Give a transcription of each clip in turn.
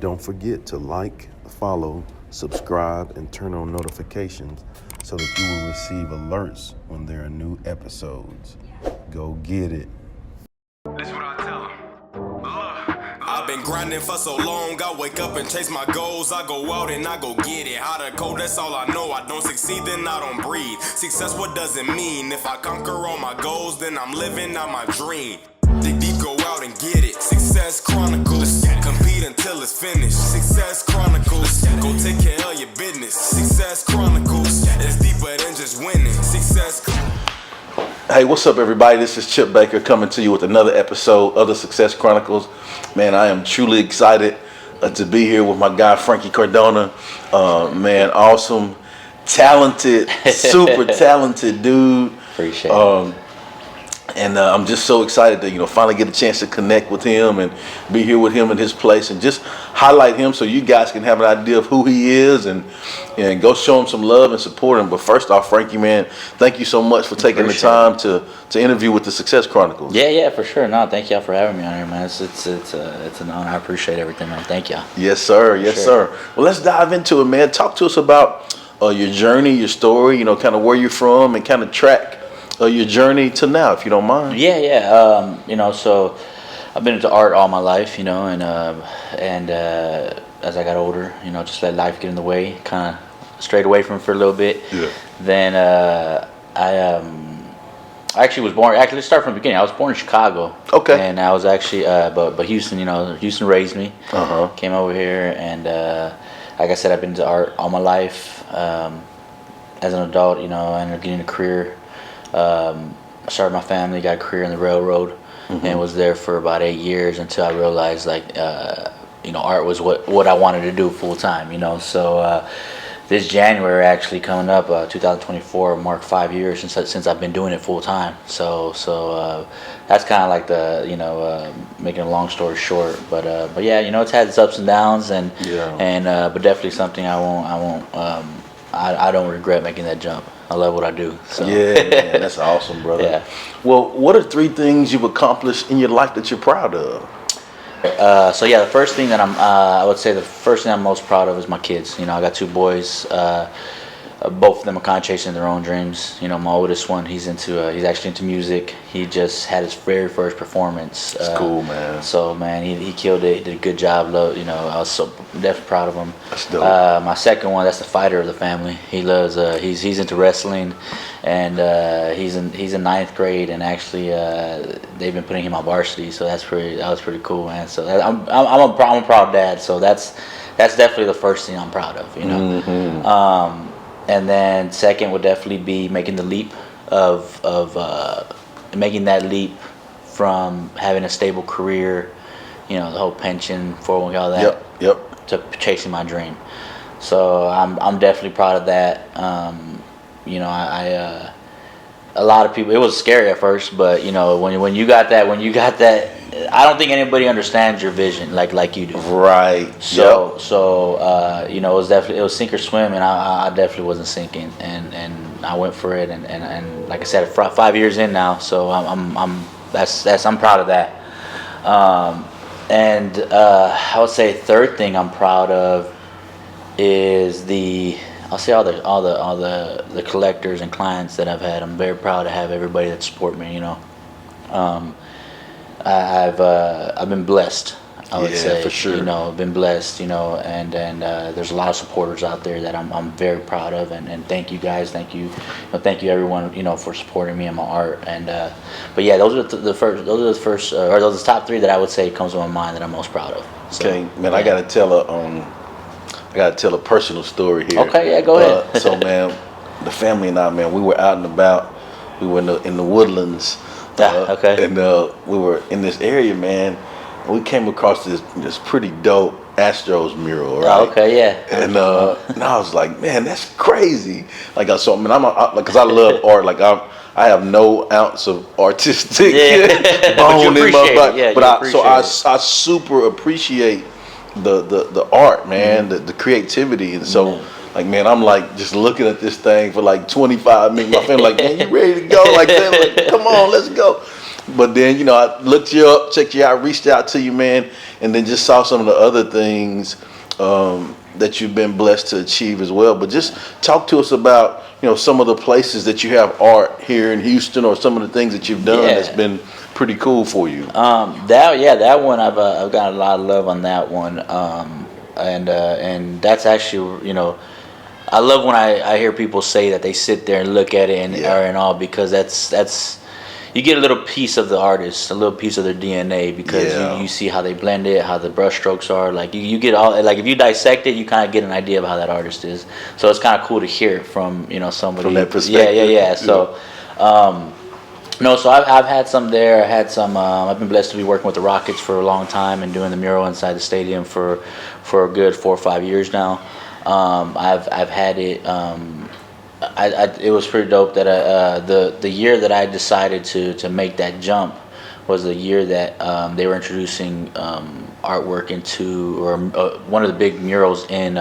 Don't forget to like, follow, subscribe, and turn on notifications so that you will receive alerts when there are new episodes. Go get it. That's what I tell them. I've been grinding for so long, I wake up and chase my goals. I go out and I go get it. How to code, that's all I know. I don't succeed, then I don't breathe. Success, what does it mean? If I conquer all my goals, then I'm living out my dream. Dig deep, go out and get it. Success Chronicles. Compete until it's finished. Success Chronicles. Go take care of your business. Success Chronicles. It's deeper than just winning. Success Chronicles. Hey, what's up, everybody? This is Chip Baker coming to you with another episode of the Success Chronicles. Man, I am truly excited to be here with my guy, Franky Cardona. Man, awesome, talented, super talented dude. Appreciate it. And I'm just so excited to, finally get a chance to connect with him and be here with him in his place and just highlight him so you guys can have an idea of who he is and go show him some love and support him. But first off, Franky, man, thank you so much for taking the time to interview with the Success Chronicles. Yeah, for sure. No, thank y'all for having me on here, man. It's an honor. I appreciate everything, man. Thank y'all. Yes, sir. Yes, sir. Well, let's dive into it, man. Talk to us about your journey, your story, kind of where you're from and kind of track your journey to now, if you don't mind. Yeah. So I've been into art all my life, and as I got older, just let life get in the way, kind of strayed away from it for a little bit. Yeah. Then I actually was born. Actually, let's start from the beginning. I was born in Chicago. Okay. And I was actually, but Houston, Houston raised me. Came over here, and like I said, I've been into art all my life. As an adult, I ended up getting a career. I started my family, got a career in the railroad, and was there for about 8 years until I realized art was what I wanted to do full time. So this January actually coming up, 2024, marked 5 years since I've been doing it full time. So that's kind of like the making a long story short. But yeah, it's had its ups and downs, but definitely something I don't regret making that jump. I love what I do. So. Yeah, man, that's awesome, brother. Yeah. Well, what are 3 things you've accomplished in your life that you're proud of? The first thing that I would say the first thing I'm most proud of is my kids. I got 2 boys. Both of them are kind of chasing their own dreams. My oldest one, he's actually into music. He just had his very first performance. That's cool, man. So, man, he killed it. Did a good job. I was so definitely proud of him. That's dope. My second one, that's the fighter of the family. He loves. He's into wrestling, and he's in 9th grade. And actually, they've been putting him on varsity. So that was pretty cool, man. So I'm a proud dad. So that's definitely the first thing I'm proud of. And then second would definitely be making the leap of making that leap from having a stable career, the whole pension, 401k, all that. Yep. To chasing my dream. So I'm definitely proud of that. A lot of people, it was scary at first, but when you got that, I don't think anybody understands your vision like you do. Right. So it was sink or swim, and I definitely wasn't sinking, and I went for it, and like I said, 5 years in now, so I'm proud of that. I would say third thing I'm proud of is all the collectors and clients that I've had. I'm very proud to have everybody that support me. I've been blessed. I would say, for sure. Been blessed. And there's a lot of supporters out there that I'm very proud of, and thank you guys, thank you everyone, for supporting me and my art. And but yeah, those are the first, or those are the top 3 that I would say comes to my mind that I'm most proud of. So, Okay, man, yeah. I gotta tell a personal story here. Okay, yeah, go ahead. So, man, the family and I, man, we were out and about. We were in the woodlands. Okay. And we were in this area, man. And we came across this pretty dope Astros mural, right? Okay, yeah. And I was like, man, that's crazy. Like, so I mean, because I love art. Like, I have no ounce of artistic bone in my body. Yeah, but I super appreciate the art, man, the creativity, and so. Like, man, I'm like just looking at this thing for like 25 minutes. My family like, man, you ready to go? Like, like, come on, let's go. But then, you know, I looked you up, checked you out, reached out to you, man, and then just saw some of the other things that you've been blessed to achieve as well. But just talk to us about, you know, some of the places that you have art here in Houston, or some of the things that you've done that's been pretty cool for you. That one I've got a lot of love on that one, and that's actually, you know, I love when I hear people say that they sit there and look at it and all, because that's you get a little piece of the artist, a little piece of their DNA, because you see how they blend it, how the brush strokes are. Like you get all, like if you dissect it, you kind of get an idea of how that artist is. So it's kind of cool to hear it from, you know, somebody from that perspective. Yeah. So no, so I've had some there. I had some. I've been blessed to be working with the Rockets for a long time and doing the mural inside the stadium for a good 4 or 5 years now. I've had it. It was pretty dope that the year that I decided to make that jump was the year that they were introducing artwork into, or one of the big murals in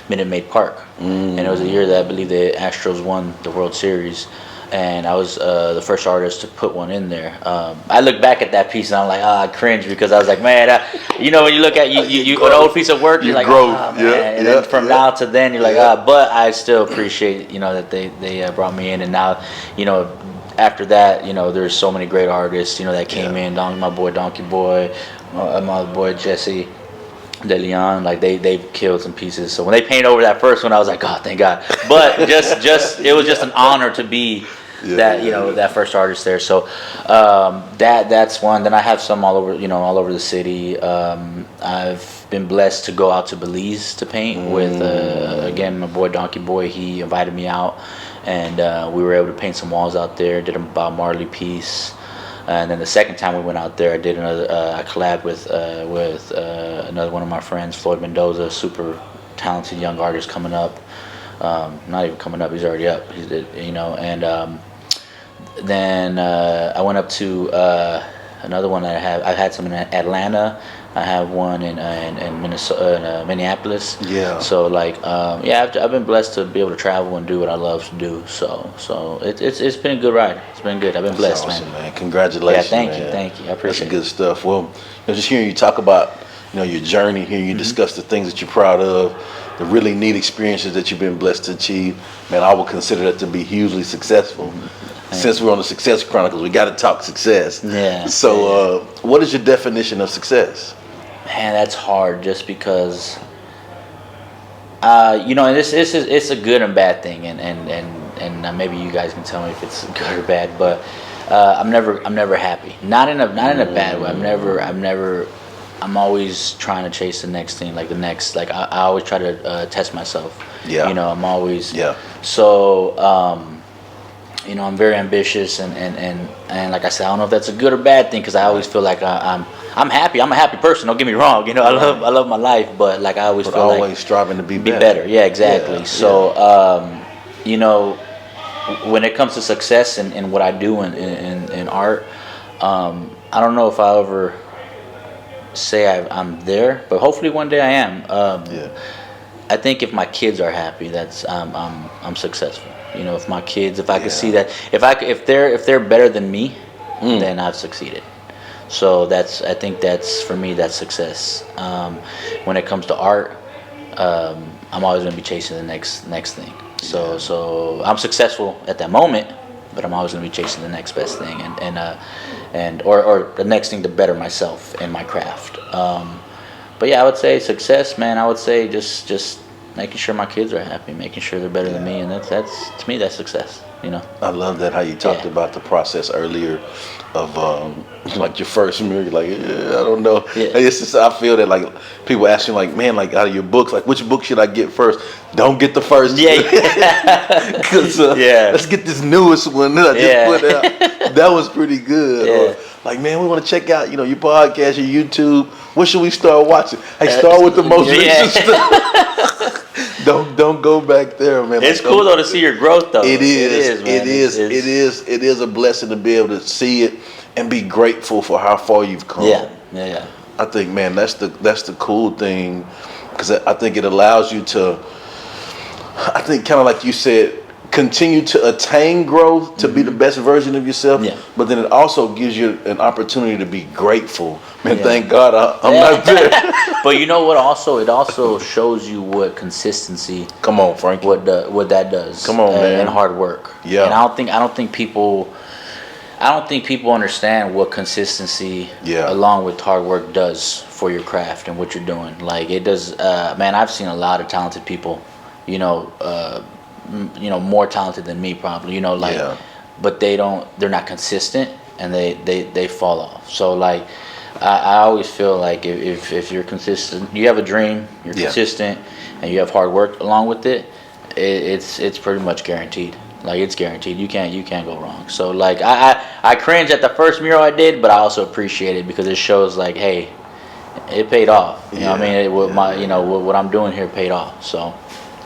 Minute Maid Park, and it was a year that I believe the Astros won the World Series. And I was the first artist to put one in there. I look back at that piece and I'm like, I cringe, because I was like, man, you know, when you look at you an old piece of work, you're like, man. And then from now to then, you're like, but I still appreciate, you know, that they brought me in. And now, you know, after that, you know, there's so many great artists, you know, that came in. My boy Donkey Boy, my boy Jesse De Leon, like they've killed some pieces. So when they painted over that first one, I was like, oh, thank God. But just it was just an honor to be that first artist there. So that's one. Then I have some all over the city. I've been blessed to go out to Belize to paint with again, my boy Donkey Boy. He invited me out, and we were able to paint some walls out there. Did a Bob Marley piece. And then the second time we went out there, I did another. I collabed with another one of my friends, Floyd Mendoza, super talented young artist coming up. Not even coming up; he's already up. And then I went up to another one that I've had some in Atlanta. I have one in Minnesota, Minneapolis. Yeah. So I've been blessed to be able to travel and do what I love to do. So it's been a good ride. It's been good. I've been blessed, awesome, man. Congratulations. Yeah, thank you. I appreciate it. That's good stuff. Well, just hearing you talk about your journey, hearing you discuss the things that you're proud of, the really neat experiences that you've been blessed to achieve, man, I would consider that to be hugely successful. Since we're on the Success Chronicles, we got to talk success. Yeah. So, what is your definition of success? Man, that's hard, just because it's a good and bad thing, and maybe you guys can tell me if it's good or bad, but I'm never happy. Not in a bad way. I'm always trying to chase the next thing, like the next, like I always try to test myself. Yeah. I'm always. Yeah. So I'm very ambitious, and like I said, I don't know if that's a good or bad thing, because I always feel like I'm happy. I'm a happy person. Don't get me wrong. I love my life, but like I always feel always like striving to be better. Yeah, exactly. Yeah, so when it comes to success and what I do in art, I don't know if I'll ever say I'm there, but hopefully one day I am. I think if my kids are happy, that's I'm successful. If my kids, if I could see that, if they're better than me, then I've succeeded. So I think that's, for me, that's success. When it comes to art, I'm always going to be chasing the next thing. So I'm successful at that moment, but I'm always going to be chasing the next best thing or the next thing to better myself in my craft. But yeah, I would say success, man. I would say just making sure my kids are happy, making sure they're better than me, and that's to me, that's success. I love that how you talked about the process earlier of like your first mirror. You're like, I don't know. Yeah. It's just, I feel that like people ask me like, man, like out of your books, like which book should I get first? Don't get the first. Because let's get this newest one that I just put out. That was pretty good. Or, like, man, we want to check out, your podcast, your YouTube. What should we start watching? Hey, start with the most recent stuff. Don't go back there, man. It's cool though to see your growth though. It is a blessing to be able to see it and be grateful for how far you've come. Yeah. I think, man, that's the cool thing, because I think it allows you to, I think, kind of like you said, continue to attain growth, to be the best version of yourself. Yeah. But then it also gives you an opportunity to be grateful. Man, thank God I'm not there. But you know what? Also, it also shows you what consistency. Come on, Frank. What that does. Come on, man. And hard work. Yeah. And I don't think people understand what consistency, along with hard work, does for your craft and what you're doing. Like it does. Man, I've seen a lot of talented people. More talented than me probably, but they're not consistent and they fall off. So like, I always feel like if you're consistent, you have a dream, you're consistent, and you have hard work along with it, it's pretty much guaranteed. Like it's guaranteed. You can't go wrong. So like I cringe at the first mural I did, but I also appreciate it because it shows like, hey, it paid off. You know what I mean? What I'm doing here paid off. So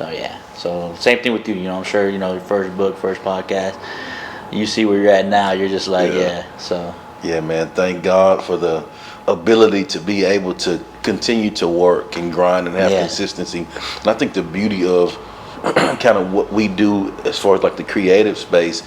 yeah. So same thing with you, I'm sure, your first book, first podcast, you see where you're at now, you're just like, so. Yeah, man, thank God for the ability to be able to continue to work and grind and have consistency. And I think the beauty of kind of what we do as far as like the creative space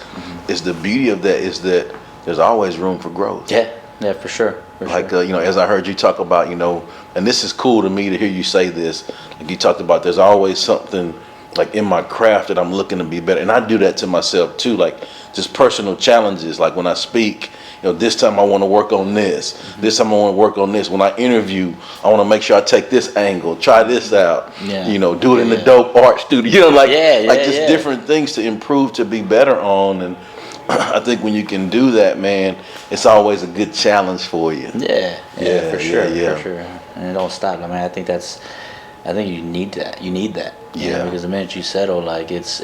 is the beauty of that is that there's always room for growth. Yeah, for sure. As I heard you talk about, and this is cool to me to hear you say this, like you talked about there's always something like in my craft that I'm looking to be better. And I do that to myself too, like just personal challenges. Like when I speak, this time I want to work on this. This time I want to work on this. When I interview, I want to make sure I take this angle, try this out, do it in the dope art studio, just different things to improve, to be better on. And I think when you can do that, man, it's always a good challenge for you. Yeah, for sure. And it don't stop. I mean, I think you need that. You need that. Because the minute you settle, like it's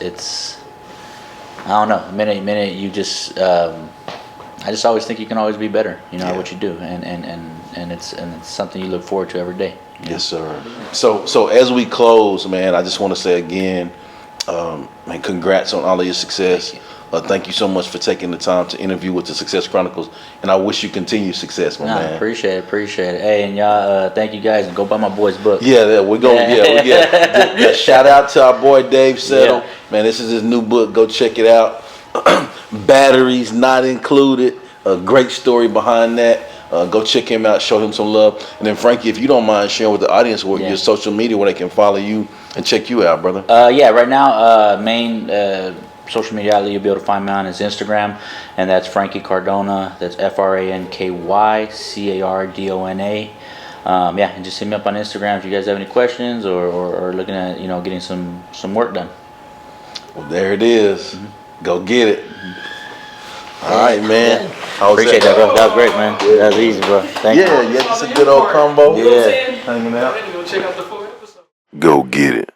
I don't know. The minute you just I just always think you can always be better. At what you do, and it's something you look forward to every day. Yes, sir. So as we close, man, I just want to say again, man, congrats on all of your success. Thank you so much for taking the time to interview with the Success Chronicles, and I wish you continued success, my man. Appreciate it. Hey, and y'all, thank you guys, and go buy my boy's book. We're going. Shout out to our boy Dave Settle, man. This is his new book. Go check it out. Batteries not included. A great story behind that. Go check him out. Show him some love. And then Frankie, if you don't mind sharing with the audience what your social media where they can follow you and check you out, brother. Right now, main social media outlet you'll be able to find me on is Instagram, and that's Franky Cardona. That's FrankyCardona. And just hit me up on Instagram if you guys have any questions or looking at getting some work done. Well, there it is. Go get it. All right, man. Appreciate that, bro. That was great, man. That was easy, bro. Thank you. Just a good old combo. Hanging out. Check out the full episode. Go get it.